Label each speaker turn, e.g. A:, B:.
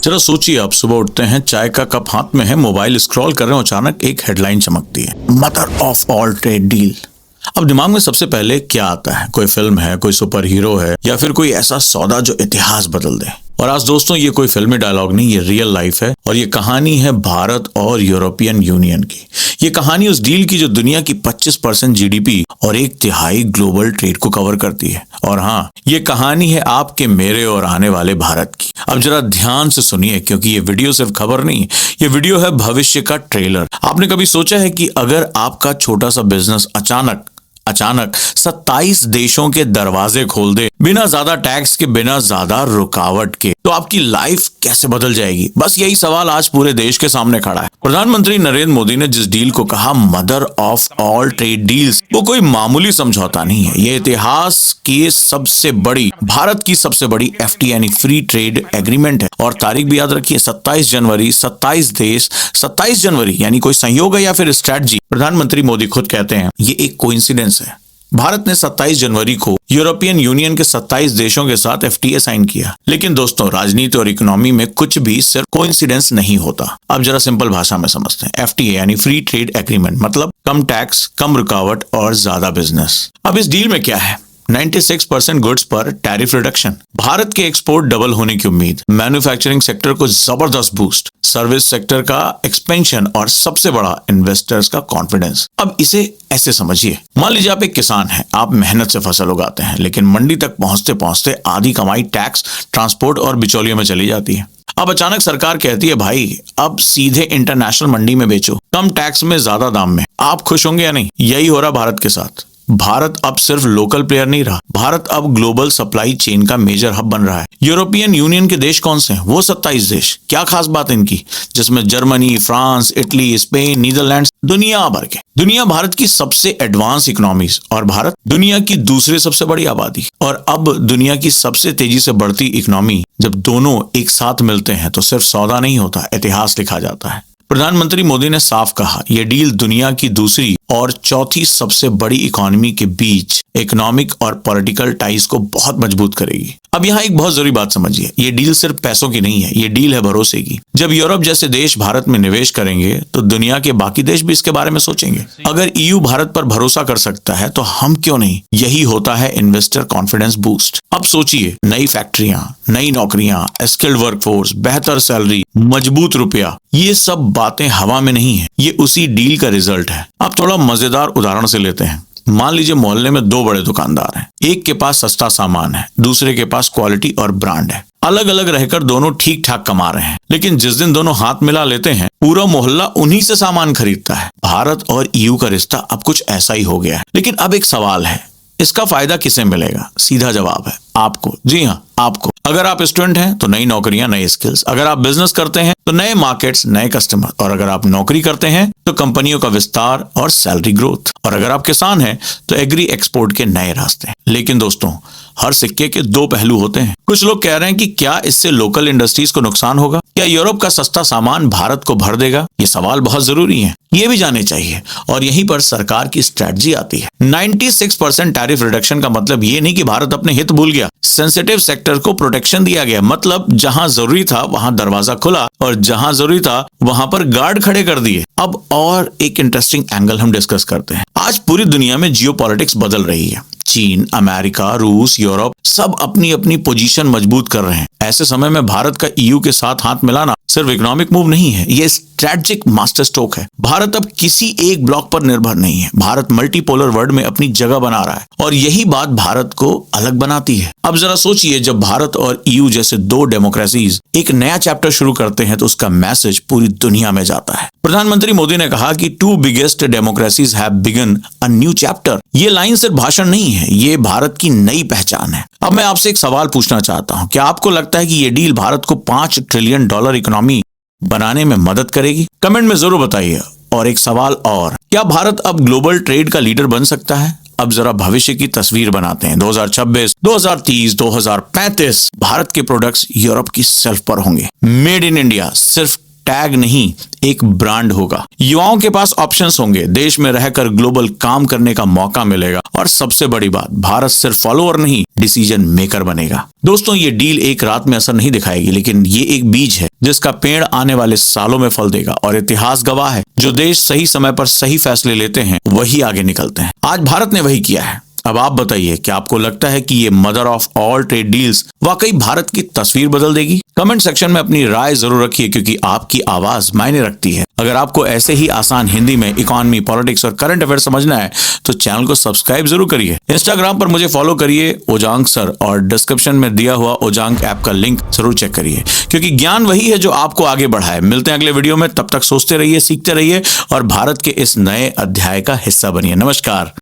A: जरा सोचिए, आप सुबह उठते हैं, चाय का कप हाथ में है, मोबाइल स्क्रॉल कर रहे हो, अचानक एक हेडलाइन चमकती है, mother of all trade deal. अब दिमाग में सबसे पहले क्या आता है? कोई फिल्म है, कोई सुपर हीरो है, या फिर कोई ऐसा सौदा जो इतिहास बदल दे। और आज दोस्तों, ये कोई फिल्मी डायलॉग नहीं, ये रियल लाइफ है और ये कहानी है भारत और यूरोपियन यूनियन की। ये कहानी उस डील की जो दुनिया की 25% जीडीपी और 1/3 ग्लोबल ट्रेड को कवर करती है। और हाँ, ये कहानी है आपके, मेरे और आने वाले भारत की। अब जरा ध्यान से सुनिए, क्योंकि ये वीडियो सिर्फ खबर नहीं, ये वीडियो है भविष्य का ट्रेलर। आपने कभी सोचा है कि अगर आपका छोटा सा बिजनेस अचानक 27 देशों के दरवाजे खोल दे, बिना ज्यादा टैक्स के, बिना ज्यादा रुकावट के, तो आपकी लाइफ कैसे बदल जाएगी? बस यही सवाल आज पूरे देश के सामने खड़ा है। प्रधानमंत्री नरेंद्र मोदी ने जिस डील को कहा mother of all trade deals, वो कोई मामूली समझौता नहीं है। ये इतिहास की सबसे बड़ी, भारत की सबसे बड़ी एफटीए यानी फ्री ट्रेड एग्रीमेंट है। और तारीख भी याद रखिए, 27 जनवरी, 27 देश, 27 जनवरी यानी कोई संयोग है या फिर स्ट्रैटेजी? प्रधानमंत्री मोदी खुद कहते हैं ये एक कोइंसिडेंस है। भारत ने 27 जनवरी को यूरोपियन यूनियन के 27 देशों के साथ एफटीए साइन किया। लेकिन दोस्तों, राजनीति और इकोनॉमी में कुछ भी सिर्फ कोइंसिडेंस नहीं होता। अब जरा सिंपल भाषा में समझते हैं। एफटीए यानी फ्री ट्रेड एग्रीमेंट, मतलब कम टैक्स, कम रुकावट और ज्यादा बिजनेस। अब इस डील में क्या है? 96% गुड्स पर टैरिफ रिडक्शन, भारत के एक्सपोर्ट डबल होने की उम्मीद, मैन्युफैक्चरिंग सेक्टर को जबरदस्त बूस्ट, सर्विस सेक्टर का एक्सपेंशन और सबसे बड़ा इन्वेस्टर्स का कॉन्फिडेंस। अब इसे ऐसे समझिए, मान लीजिए आप एक किसान हैं, आप मेहनत से फसल उगाते हैं, लेकिन मंडी तक पहुंचते पहुंचते आधी कमाई टैक्स, ट्रांसपोर्ट और बिचौलियों में चली जाती है। अब अचानक सरकार कहती है भाई अब सीधे इंटरनेशनल मंडी में बेचो, कम टैक्स में, ज्यादा दाम में। आप खुश होंगे या नहीं? यही हो रहा भारत के साथ। भारत अब सिर्फ लोकल प्लेयर नहीं रहा, भारत अब ग्लोबल सप्लाई चेन का मेजर हब बन रहा है। यूरोपियन यूनियन के देश कौन से हैं? वो 27 देश। क्या खास बात इनकी? जिसमें Germany, France, Italy, Spain, Netherlands, दुनिया भर के। दुनिया भारत की सबसे एडवांस इकोनॉमीज और भारत दुनिया की दूसरी सबसे बड़ी आबादी और अब दुनिया की सबसे तेजी से बढ़ती इकोनॉमी। जब दोनों एक साथ मिलते हैं तो सिर्फ सौदा नहीं होता, इतिहास लिखा जाता है। प्रधानमंत्री मोदी ने साफ कहा, यह डील दुनिया की दूसरी और चौथी सबसे बड़ी इकोनॉमी के बीच इकोनॉमिक और पॉलिटिकल टाइज को बहुत मजबूत करेगी। अब यहाँ एक बहुत जरूरी बात समझिए, ये डील सिर्फ पैसों की नहीं है, ये डील है भरोसे की। जब यूरोप जैसे देश भारत में निवेश करेंगे तो दुनिया के बाकी देश भी इसके बारे में सोचेंगे। अगर ईयू भारत पर भरोसा कर सकता है तो हम क्यों नहीं? यही होता है इन्वेस्टर कॉन्फिडेंस बूस्ट। अब सोचिए, नई फैक्ट्रियां, नई नौकरियां, स्किल्ड वर्कफोर्स, बेहतर सैलरी, मजबूत रुपया, ये सब बातें हवा में नहीं है, ये उसी डील का रिजल्ट है। अब थोड़ा मजेदार उदाहरण से लेते हैं। मान लीजिए मोहल्ले में 2 बड़े दुकानदार हैं, एक के पास सस्ता सामान है, दूसरे के पास क्वालिटी और ब्रांड है। अलग अलग रहकर दोनों ठीक ठाक कमा रहे हैं, लेकिन जिस दिन दोनों हाथ मिला लेते हैं, पूरा मोहल्ला उन्हीं से सामान खरीदता है। भारत और ईयू का रिश्ता अब कुछ ऐसा ही हो गया है। लेकिन अब एक सवाल है, इसका फायदा किसे मिलेगा? सीधा जवाब है आपको। जी हाँ, आपको। अगर आप स्टूडेंट हैं तो नई नौकरियां, नए स्किल्स। अगर आप बिजनेस करते हैं तो नए मार्केट्स, नए कस्टमर। और अगर आप नौकरी करते हैं तो कंपनियों का विस्तार और सैलरी ग्रोथ। और अगर आप किसान हैं तो एग्री एक्सपोर्ट के नए रास्ते। लेकिन दोस्तों, हर सिक्के के 2 पहलू होते हैं। कुछ लोग कह रहे हैं कि क्या इससे लोकल इंडस्ट्रीज को नुकसान होगा? क्या यूरोप का सस्ता सामान भारत को भर देगा? ये सवाल बहुत जरूरी है, ये भी जाने चाहिए। और यहीं पर सरकार की स्ट्रेटजी आती है। 96% टैरिफ रिडक्शन का मतलब ये नहीं कि भारत अपने हित भूल गया। सेंसिटिव सेक्टर को प्रोटेक्शन दिया गया, मतलब जहां जरूरी था वहां दरवाजा खुला और जहां जरूरी था वहां पर गार्ड खड़े कर दिए। अब और एक इंटरेस्टिंग एंगल हम डिस्कस करते हैं। आज पूरी दुनिया में जियोपॉलिटिक्स बदल रही है। चीन, अमेरिका, रूस, यूरोप सब अपनी अपनी पोजीशन मजबूत कर रहे हैं। ऐसे समय में भारत का ईयू के साथ हाथ मिलाना सिर्फ इकोनॉमिक मूव नहीं है, ये स्ट्रैटेजिक मास्टर स्ट्रोक है। भारत अब किसी एक ब्लॉक पर निर्भर नहीं है। भारत मल्टीपोलर वर्ल्ड में अपनी जगह बना रहा है और यही बात भारत को अलग बनाती है। अब जरा सोचिए, जब भारत और ईयू जैसे 2 डेमोक्रेसीज एक नया चैप्टर शुरू करते हैं तो उसका मैसेज पूरी दुनिया में जाता है। प्रधानमंत्री मोदी ने कहा कि 2 biggest democracies have begun a new chapter. ये लाइन सिर्फ भाषण नहीं है, ये भारत की नई पहचान है। अब मैं आपसे एक सवाल पूछना चाहता हूं, क्या आपको लगता है कि ये डील भारत को $5 ट्रिलियन इकोनॉमी बनाने में मदद करेगी? कमेंट में जरूर बताइए। और एक सवाल और, क्या भारत अब ग्लोबल ट्रेड का लीडर बन सकता है? अब जरा भविष्य की तस्वीर बनाते हैं। 2026, 2030, 2035 भारत के प्रोडक्ट्स यूरोप की शेल्फ पर होंगे। मेड इन इंडिया सिर्फ टैग नहीं, एक ब्रांड होगा। युवाओं के पास ऑप्शंस होंगे, देश में रहकर ग्लोबल काम करने का मौका मिलेगा और सबसे बड़ी बात, भारत सिर्फ फॉलोअर नहीं, डिसीजन मेकर बनेगा। दोस्तों, ये डील एक रात में असर नहीं दिखाएगी, लेकिन ये एक बीज है जिसका पेड़ आने वाले सालों में फल देगा। और इतिहास गवाह है, जो देश सही समय पर सही फैसले लेते हैं वही आगे निकलते हैं। आज भारत ने वही किया है। अब आप बताइए, क्या आपको लगता है कि ये mother of all trade deals वाकई भारत की तस्वीर बदल देगी? कमेंट सेक्शन में अपनी राय जरूर रखिए, क्योंकि आपकी आवाज मायने रखती है। अगर आपको ऐसे ही आसान हिंदी में इकोनॉमी, पॉलिटिक्स और करंट अफेयर समझना है तो चैनल को सब्सक्राइब जरूर करिए। इंस्टाग्राम पर मुझे फॉलो करिए, ओजांग सर, और डिस्क्रिप्शन में दिया हुआ ओजांग ऐप का लिंक जरूर चेक करिए, क्योंकि ज्ञान वही है जो आपको आगे बढ़ाए। मिलते हैं अगले वीडियो में, तब तक सोचते रहिए, सीखते रहिए और भारत के इस नए अध्याय का हिस्सा बनिए। नमस्कार।